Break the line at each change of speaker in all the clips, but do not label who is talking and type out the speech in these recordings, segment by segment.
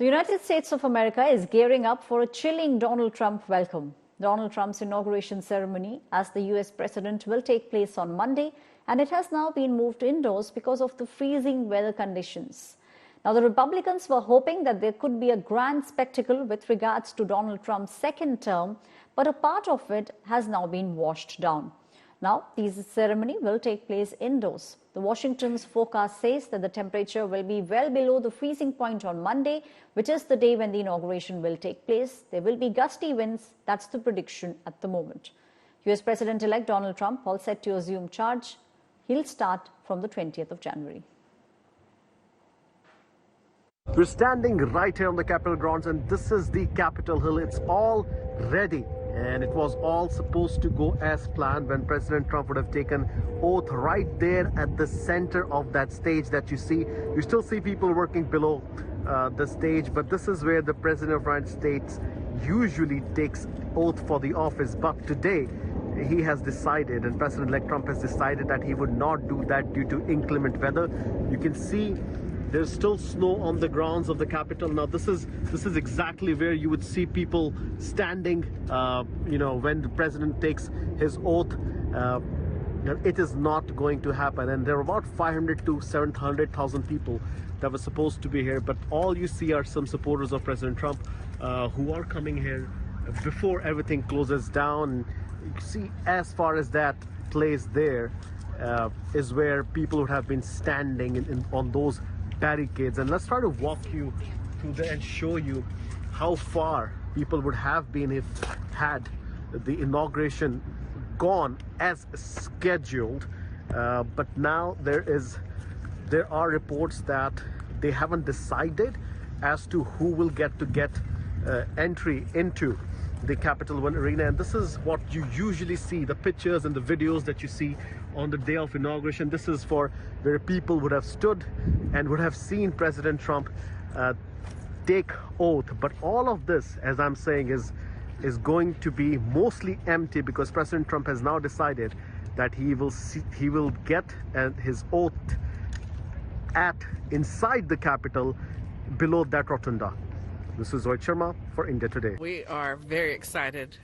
The United States of America is gearing up for a chilling Donald Trump welcome. Donald Trump's inauguration ceremony as the US president will take place on Monday, and it has now been moved indoors because of the freezing weather conditions. Now, the Republicans were hoping that there could be a grand spectacle with regards to Donald Trump's second term, but a part of it has now been washed down. Now, this ceremony will take place indoors. The Washington's forecast says that the temperature will be well below the freezing point on Monday, which is the day when the inauguration will take place. There will be gusty winds. That's the prediction at the moment. US President-elect Donald Trump, all set to assume charge. He'll start from the 20th of January.
We're standing right here on the Capitol grounds, and this is the Capitol Hill. It's all ready. And it was all supposed to go as planned when President Trump would have taken oath right there at the center of that stage that you see. You still see people working below the stage, but this is where the President of the United States usually takes oath for the office. But today, he has decided, and President-elect Trump has decided, that he would not do that due to inclement weather. You can see there's still snow on the grounds of the Capitol. Now, this is exactly where you would see people standing, when the president takes his oath. It is not going to happen. And there are about 500 to 700,000 people that were supposed to be here. But all you see are some supporters of President Trump who are coming here before everything closes down. You can see as far as that place there is where people would have been standing on those barricades. And let's try to walk you through there and show you how far people would have been if had the inauguration gone as scheduled. But now there are reports that they haven't decided as to who will get entry into the Capitol One Arena. And this is what you usually see, the pictures and the videos that you see on the day of inauguration. This is for where people would have stood and would have seen President Trump take oath. But all of this, as I'm saying, is going to be mostly empty because President Trump has now decided that he will get his oath inside the Capitol below that rotunda. This is Rohit Sharma for India Today.
We are very excited.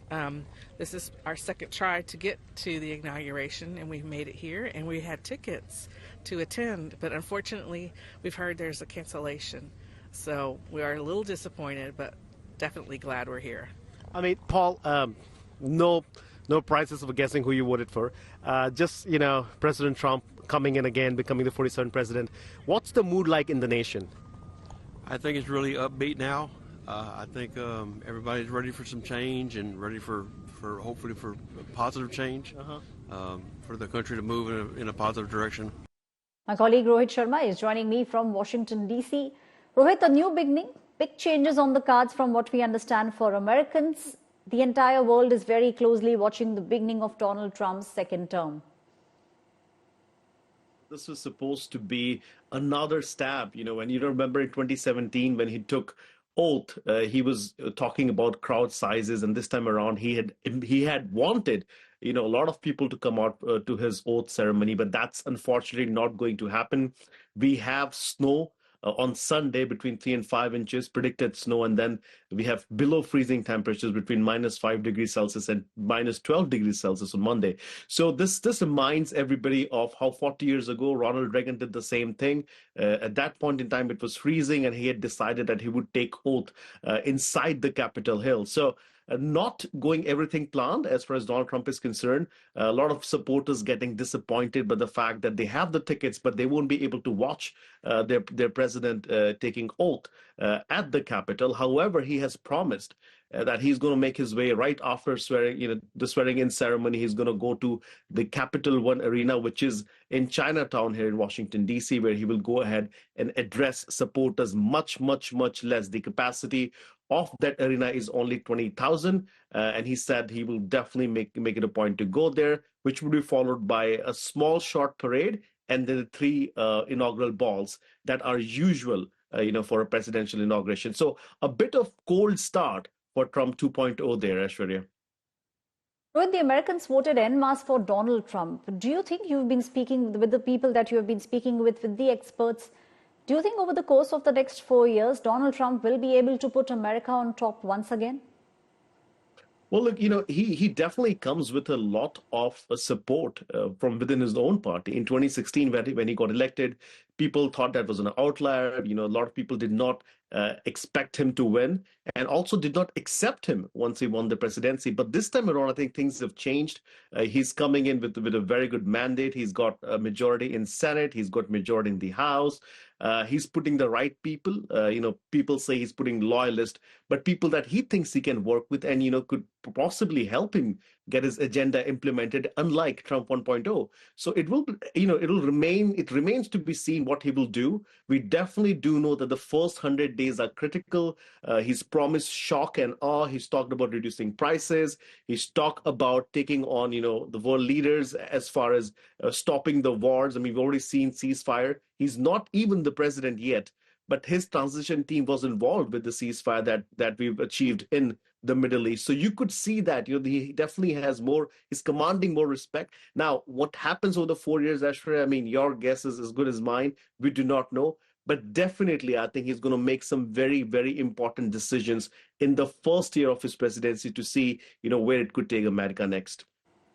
This is our second try to get to the inauguration, and we've made it here, and we had tickets to attend, but unfortunately we've heard there's a cancellation. So we are a little disappointed, but definitely glad we're here.
I mean, Paul, no prizes for guessing who you voted for. Just, President Trump coming in again, becoming the 47th president. What's the mood like in the nation?
I think it's really upbeat now. I think everybody's ready for some change and ready for hopefully for positive change for the country to move in a positive direction.
My colleague Rohit Sharma is joining me from Washington, D.C. Rohit, a new beginning, big changes on the cards from what we understand for Americans. The entire world is very closely watching the beginning of Donald Trump's second term.
This was supposed to be another stab, when you remember in 2017 when he took oath, he was talking about crowd sizes, and this time around he had wanted a lot of people to come out to his oath ceremony, but that's unfortunately not going to happen. We have snow on Sunday between 3 and 5 inches predicted snow, and then we have below freezing temperatures between -5 degrees Celsius and -12 degrees Celsius on Monday. So this reminds everybody of how 40 years ago Ronald Reagan did the same thing. At that point in time it was freezing, and he had decided that he would take oath inside the Capitol Hill. So not going everything planned as far as Donald Trump is concerned. A lot of supporters getting disappointed by the fact that they have the tickets, but they won't be able to watch their president taking oath at the Capitol. However, he has promised that he's going to make his way right after the swearing-in ceremony. He's going to go to the Capitol One Arena, which is in Chinatown here in Washington, D.C., where he will go ahead and address supporters much, much, much less. The capacity of that arena is only 20,000, and he said he will definitely make it a point to go there, which will be followed by a small short parade and then the 3 inaugural balls that are usual for a presidential inauguration. So a bit of cold start for Trump 2.0 there, Aishwarya.
Rohit, the Americans voted en masse for Donald Trump. Do you think you've been speaking with the people that you have been speaking with the experts? Do you think over the course of the next 4 years, Donald Trump will be able to put America on top once again?
Well, look, he definitely comes with a lot of support from within his own party. In 2016, when he got elected, people thought that was an outlier. A lot of people did not expect him to win and also did not accept him once he won the presidency. But this time around, I think things have changed. He's coming in with a very good mandate. He's got a majority in Senate. He's got majority in the House. He's putting the right people. People say he's putting loyalists, but people that he thinks he can work with and, could possibly help him get his agenda implemented, unlike Trump 1.0. So it remains to be seen what he will do. We definitely do know that the first 100 days are critical. He's promised shock and awe. He's talked about reducing prices. He's talked about taking on, the world leaders as far as stopping the wars. I mean, we've already seen ceasefire. He's not even the president yet, but his transition team was involved with the ceasefire that we've achieved in the Middle East. So you could see that he definitely has more, he's commanding more respect. Now, what happens over the 4 years, Ashray, I mean, your guess is as good as mine. We do not know. But definitely, I think he's going to make some very, very important decisions in the first year of his presidency to see, where it could take America next.